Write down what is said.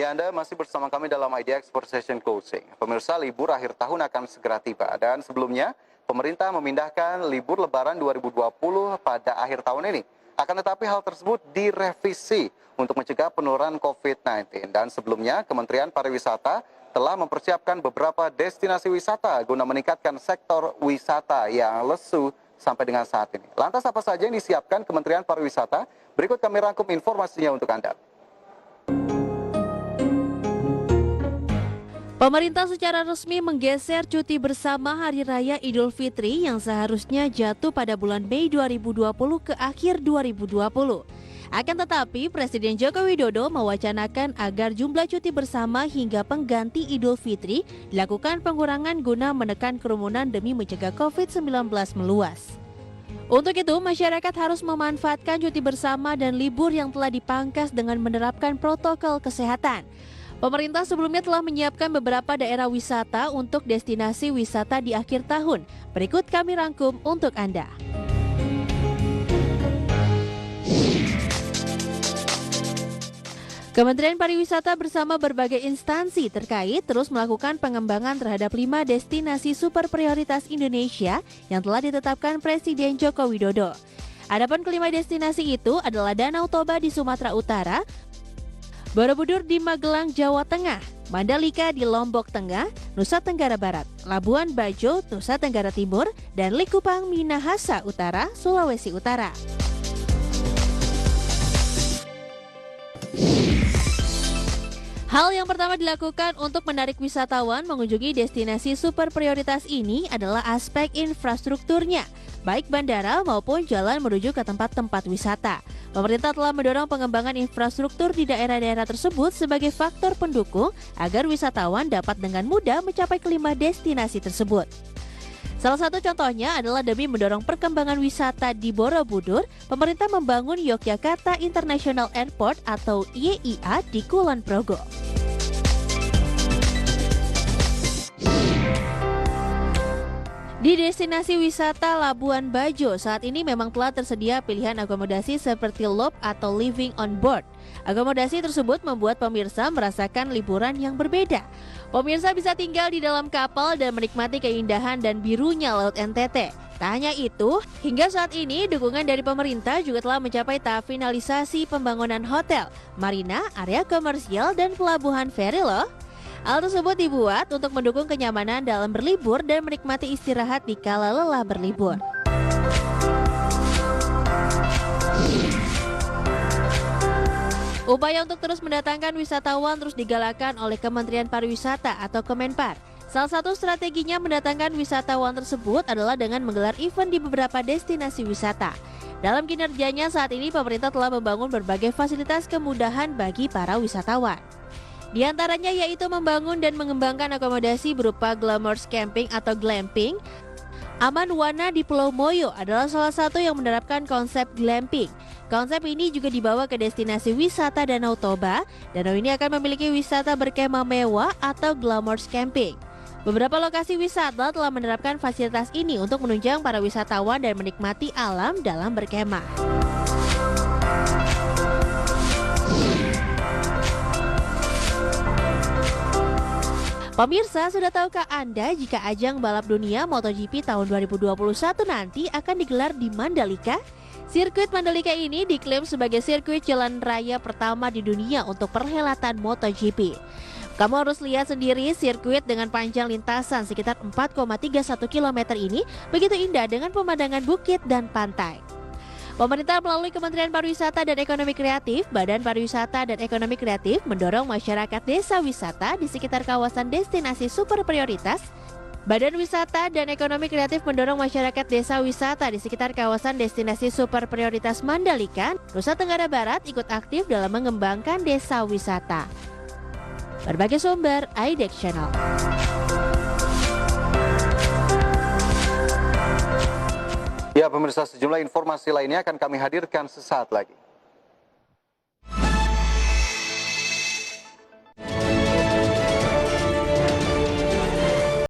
Ya, Anda masih bersama kami dalam IDX for Session Closing. Pemirsa, libur akhir tahun akan segera tiba. Dan sebelumnya, pemerintah memindahkan libur Lebaran 2020 pada akhir tahun ini. Akan tetapi hal tersebut direvisi untuk mencegah penurunan COVID-19. Dan sebelumnya, Kementerian Pariwisata telah mempersiapkan beberapa destinasi wisata guna meningkatkan sektor wisata yang lesu sampai dengan saat ini. Lantas apa saja yang disiapkan Kementerian Pariwisata? Berikut kami rangkum informasinya untuk Anda. Pemerintah secara resmi menggeser cuti bersama Hari Raya Idul Fitri yang seharusnya jatuh pada bulan Mei 2020 ke akhir 2020. Akan tetapi, Presiden Joko Widodo mewacanakan agar jumlah cuti bersama hingga pengganti Idul Fitri dilakukan pengurangan guna menekan kerumunan demi mencegah COVID-19 meluas. Untuk itu, masyarakat harus memanfaatkan cuti bersama dan libur yang telah dipangkas dengan menerapkan protokol kesehatan. Pemerintah sebelumnya telah menyiapkan beberapa daerah wisata untuk destinasi wisata di akhir tahun. Berikut kami rangkum untuk Anda. Kementerian Pariwisata bersama berbagai instansi terkait terus melakukan pengembangan terhadap 5 destinasi super prioritas Indonesia yang telah ditetapkan Presiden Joko Widodo. Adapun kelima destinasi itu adalah Danau Toba di Sumatera Utara, Borobudur di Magelang, Jawa Tengah, Mandalika di Lombok Tengah, Nusa Tenggara Barat, Labuan Bajo, Nusa Tenggara Timur, dan Likupang, Minahasa Utara, Sulawesi Utara. Hal yang pertama dilakukan untuk menarik wisatawan mengunjungi destinasi super prioritas ini adalah aspek infrastrukturnya, baik bandara maupun jalan menuju ke tempat-tempat wisata. Pemerintah telah mendorong pengembangan infrastruktur di daerah-daerah tersebut sebagai faktor pendukung agar wisatawan dapat dengan mudah mencapai kelima destinasi tersebut. Salah satu contohnya adalah demi mendorong perkembangan wisata di Borobudur, pemerintah membangun Yogyakarta International Airport atau YIA di Kulon Progo. Di destinasi wisata Labuan Bajo, saat ini memang telah tersedia pilihan akomodasi seperti LOB atau Living on Board. Akomodasi tersebut membuat pemirsa merasakan liburan yang berbeda. Pemirsa bisa tinggal di dalam kapal dan menikmati keindahan dan birunya Laut NTT. Tak hanya itu, hingga saat ini dukungan dari pemerintah juga telah mencapai tahap finalisasi pembangunan hotel, marina, area komersial, dan pelabuhan feri loh. Hal tersebut dibuat untuk mendukung kenyamanan dalam berlibur dan menikmati istirahat di kala lelah berlibur. Upaya untuk terus mendatangkan wisatawan terus digalakkan oleh Kementerian Pariwisata atau Kemenpar. Salah satu strateginya mendatangkan wisatawan tersebut adalah dengan menggelar event di beberapa destinasi wisata. Dalam kinerjanya saat ini pemerintah telah membangun berbagai fasilitas kemudahan bagi para wisatawan. Di antaranya yaitu membangun dan mengembangkan akomodasi berupa Glamours Camping atau glamping. Aman Wana di Pulau Moyo adalah salah satu yang menerapkan konsep glamping. Konsep ini juga dibawa ke destinasi wisata Danau Toba. Danau ini akan memiliki wisata berkemah mewah atau Glamours Camping. Beberapa lokasi wisata telah menerapkan fasilitas ini untuk menunjang para wisatawan dan menikmati alam dalam berkemah. Pemirsa, sudah tahukah Anda jika ajang balap dunia MotoGP tahun 2021 nanti akan digelar di Mandalika? Sirkuit Mandalika ini diklaim sebagai sirkuit jalan raya pertama di dunia untuk perhelatan MotoGP. Kamu harus lihat sendiri sirkuit dengan panjang lintasan sekitar 4,31 km ini begitu indah dengan pemandangan bukit dan pantai. Pemerintah melalui Kementerian Pariwisata dan Ekonomi Kreatif, Badan Pariwisata dan Ekonomi Kreatif mendorong masyarakat desa wisata di sekitar kawasan destinasi super prioritas. Badan Wisata dan Ekonomi Kreatif mendorong masyarakat desa wisata di sekitar kawasan destinasi super prioritas Mandalika, Nusa Tenggara Barat ikut aktif dalam mengembangkan desa wisata. Berbagai sumber, IDX Channel. Ya, pemirsa, sejumlah informasi lainnya akan kami hadirkan sesaat lagi.